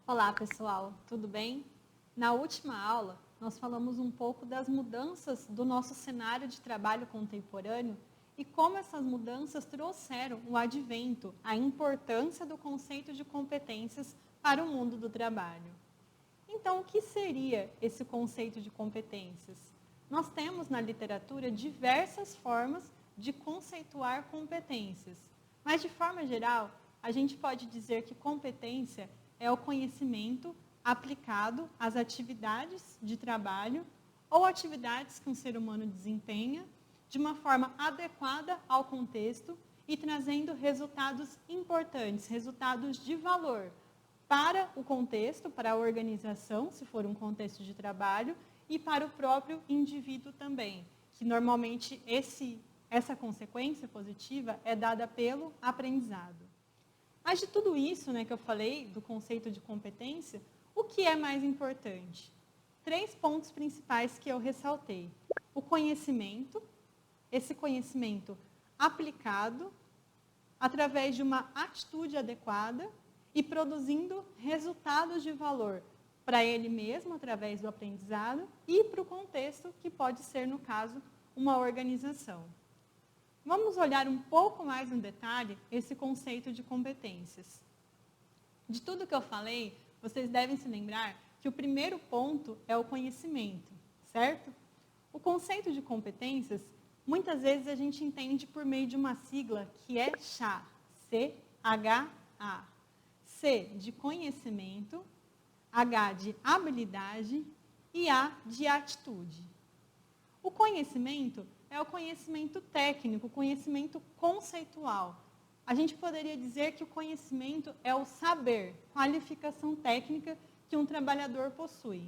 Olá, pessoal, tudo bem? Na última aula, nós falamos um pouco das mudanças do nosso cenário de trabalho contemporâneo e como essas mudanças trouxeram o advento, a importância do conceito de competências para o mundo do trabalho. Então, o que seria esse conceito de competências? Nós temos na literatura diversas formas de conceituar competências, mas de forma geral, a gente pode dizer que competência é o conhecimento aplicado às atividades de trabalho ou atividades que um ser humano desempenha de uma forma adequada ao contexto e trazendo resultados importantes, resultados de valor para o contexto, para a organização, se for um contexto de trabalho, e para o próprio indivíduo também, que normalmente essa consequência positiva é dada pelo aprendizado. Mas de tudo isso, que eu falei, do conceito de competência, o que é mais importante? 3 pontos principais que eu ressaltei. O conhecimento, esse conhecimento aplicado através de uma atitude adequada e produzindo resultados de valor para ele mesmo, através do aprendizado, e para o contexto, que pode ser, no caso, uma organização. Vamos olhar um pouco mais no detalhe esse conceito de competências. De tudo que eu falei, vocês devem se lembrar que o primeiro ponto é o conhecimento, certo? O conceito de competências, muitas vezes a gente entende por meio de uma sigla que é CHA, C-H-A. C de conhecimento, H de habilidade e A de atitude. O conhecimento é o conhecimento técnico, o conhecimento conceitual. A gente poderia dizer que o conhecimento é o saber, qualificação técnica que um trabalhador possui.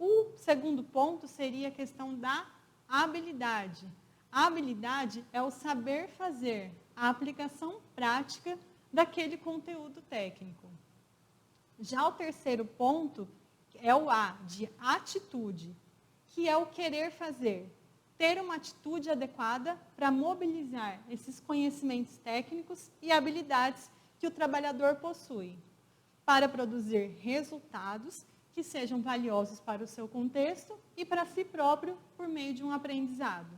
O segundo ponto seria a questão da habilidade. A habilidade é o saber fazer, a aplicação prática daquele conteúdo técnico. Já o terceiro ponto é o A, de atitude, que é o querer fazer, ter uma atitude adequada para mobilizar esses conhecimentos técnicos e habilidades que o trabalhador possui, para produzir resultados que sejam valiosos para o seu contexto e para si próprio por meio de um aprendizado.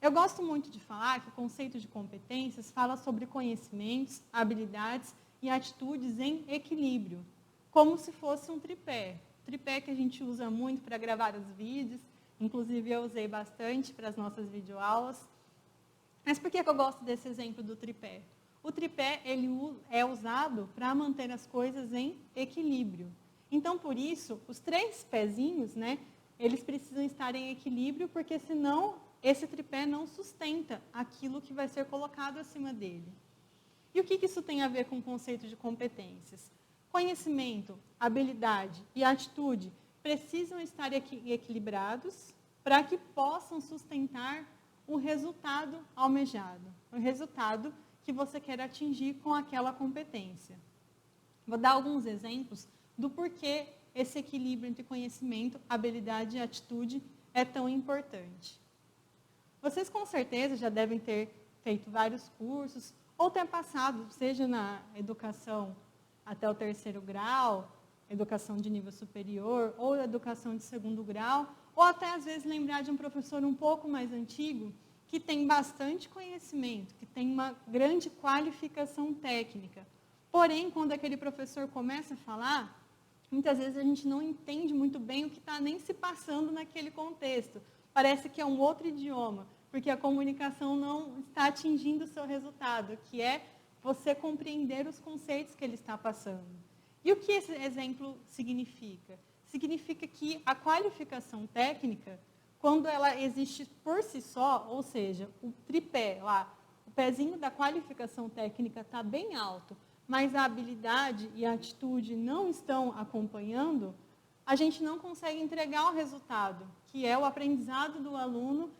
Eu gosto muito de falar que o conceito de competências fala sobre conhecimentos, habilidades e atitudes em equilíbrio, como se fosse um tripé. Tripé que a gente usa muito para gravar os vídeos, inclusive eu usei bastante para as nossas videoaulas. Mas por que eu gosto desse exemplo do tripé? O tripé ele é usado para manter as coisas em equilíbrio. Então, por isso, os 3 pezinhos, eles precisam estar em equilíbrio, porque senão esse tripé não sustenta aquilo que vai ser colocado acima dele. E o que isso tem a ver com o conceito de competências? Conhecimento, habilidade e atitude precisam estar equilibrados para que possam sustentar o resultado almejado, o resultado que você quer atingir com aquela competência. Vou dar alguns exemplos do porquê esse equilíbrio entre conhecimento, habilidade e atitude é tão importante. Vocês com certeza já devem ter feito vários cursos ou ter passado, seja na educação até o 3º grau, educação de nível superior, ou educação de 2º grau, ou até às vezes lembrar de um professor um pouco mais antigo, que tem bastante conhecimento, que tem uma grande qualificação técnica. Porém, quando aquele professor começa a falar, muitas vezes a gente não entende muito bem o que está nem se passando naquele contexto. Parece que é um outro idioma, porque a comunicação não está atingindo o seu resultado, que é você compreender os conceitos que ele está passando. E o que esse exemplo significa? Significa que a qualificação técnica, quando ela existe por si só, ou seja, o tripé lá, o pezinho da qualificação técnica está bem alto, mas a habilidade e a atitude não estão acompanhando, a gente não consegue entregar o resultado, que é o aprendizado do aluno,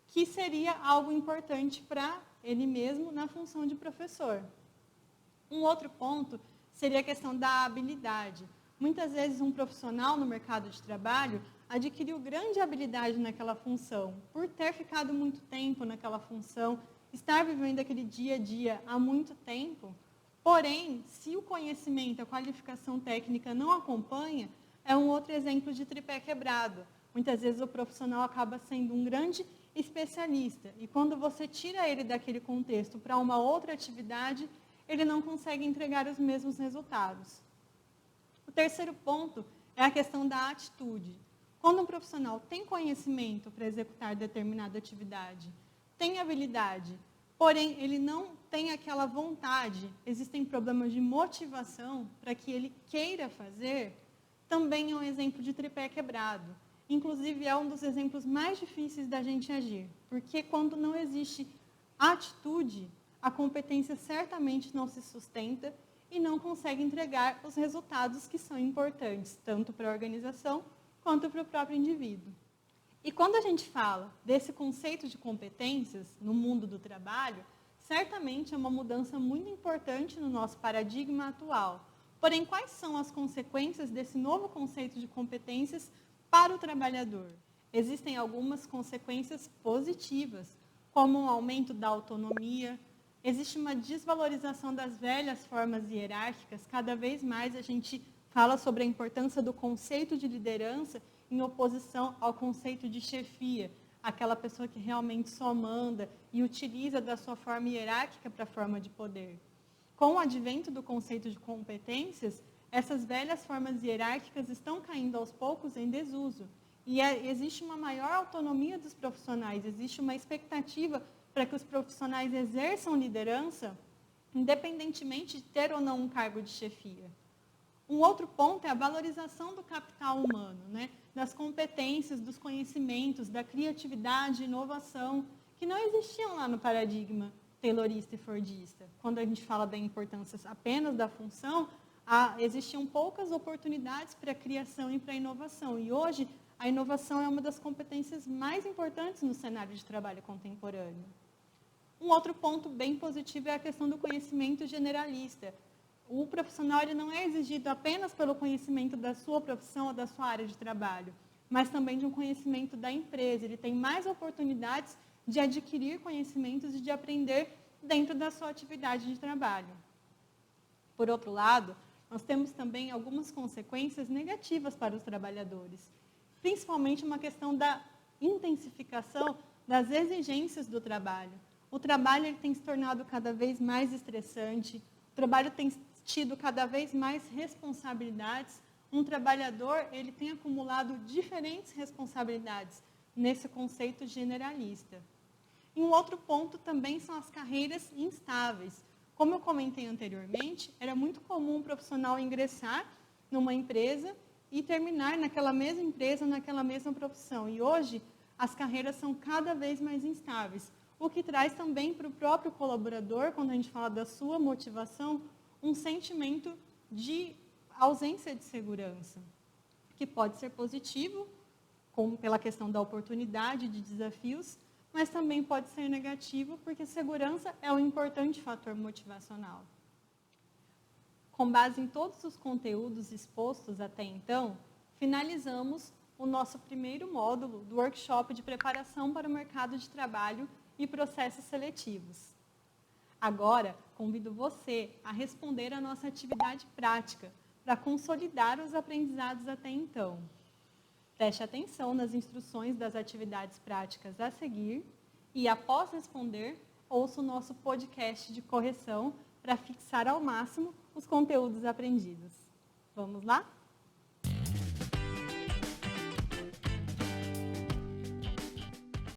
que seria algo importante para ele mesmo na função de professor. Um outro ponto seria a questão da habilidade. Muitas vezes um profissional no mercado de trabalho adquiriu grande habilidade naquela função, por ter ficado muito tempo naquela função, estar vivendo aquele dia a dia há muito tempo, Porém, se o conhecimento, a qualificação técnica não acompanha, é um outro exemplo de tripé quebrado. Muitas vezes o profissional acaba sendo um grande especialista e quando você tira ele daquele contexto para uma outra atividade, ele não consegue entregar os mesmos resultados. O terceiro ponto é a questão da atitude. Quando um profissional tem conhecimento para executar determinada atividade, tem habilidade, porém ele não tem aquela vontade, existem problemas de motivação para que ele queira fazer, também é um exemplo de tripé quebrado. Inclusive, é um dos exemplos mais difíceis da gente agir, porque quando não existe atitude, a competência certamente não se sustenta e não consegue entregar os resultados que são importantes, tanto para a organização quanto para o próprio indivíduo. E quando a gente fala desse conceito de competências no mundo do trabalho, certamente é uma mudança muito importante no nosso paradigma atual. Porém, quais são as consequências desse novo conceito de competências para o trabalhador? Existem algumas consequências positivas, como um aumento da autonomia, existe uma desvalorização das velhas formas hierárquicas, cada vez mais a gente fala sobre a importância do conceito de liderança em oposição ao conceito de chefia, aquela pessoa que realmente só manda e utiliza da sua forma hierárquica para a forma de poder. Com o advento do conceito de competências, essas velhas formas hierárquicas estão caindo aos poucos em desuso. E existe uma maior autonomia dos profissionais, existe uma expectativa para que os profissionais exerçam liderança, independentemente de ter ou não um cargo de chefia. Um outro ponto é a valorização do capital humano, né? Das competências, dos conhecimentos, da criatividade e inovação, que não existiam lá no paradigma taylorista e fordista. Quando a gente fala da importância apenas da função, existiam poucas oportunidades para a criação e para a inovação. E hoje, a inovação é uma das competências mais importantes no cenário de trabalho contemporâneo. Um outro ponto bem positivo é a questão do conhecimento generalista. O profissional ele não é exigido apenas pelo conhecimento da sua profissão ou da sua área de trabalho, mas também de um conhecimento da empresa. Ele tem mais oportunidades de adquirir conhecimentos e de aprender dentro da sua atividade de trabalho. Por outro lado, nós temos também algumas consequências negativas para os trabalhadores, principalmente uma questão da intensificação das exigências do trabalho. O trabalho ele tem se tornado cada vez mais estressante, o trabalho tem tido cada vez mais responsabilidades. Um trabalhador ele tem acumulado diferentes responsabilidades nesse conceito generalista. E um outro ponto também são as carreiras instáveis. Como eu comentei anteriormente, era muito comum um profissional ingressar numa empresa e terminar naquela mesma empresa, naquela mesma profissão. E hoje, as carreiras são cada vez mais instáveis, o que traz também para o próprio colaborador, quando a gente fala da sua motivação, um sentimento de ausência de segurança, que pode ser positivo, como pela questão da oportunidade, de desafios, mas também pode ser negativo, porque segurança é um importante fator motivacional. Com base em todos os conteúdos expostos até então, finalizamos o nosso primeiro módulo do workshop de preparação para o mercado de trabalho e processos seletivos. Agora, convido você a responder a nossa atividade prática, para consolidar os aprendizados até então. Preste atenção nas instruções das atividades práticas a seguir e, após responder, ouça o nosso podcast de correção para fixar ao máximo os conteúdos aprendidos. Vamos lá?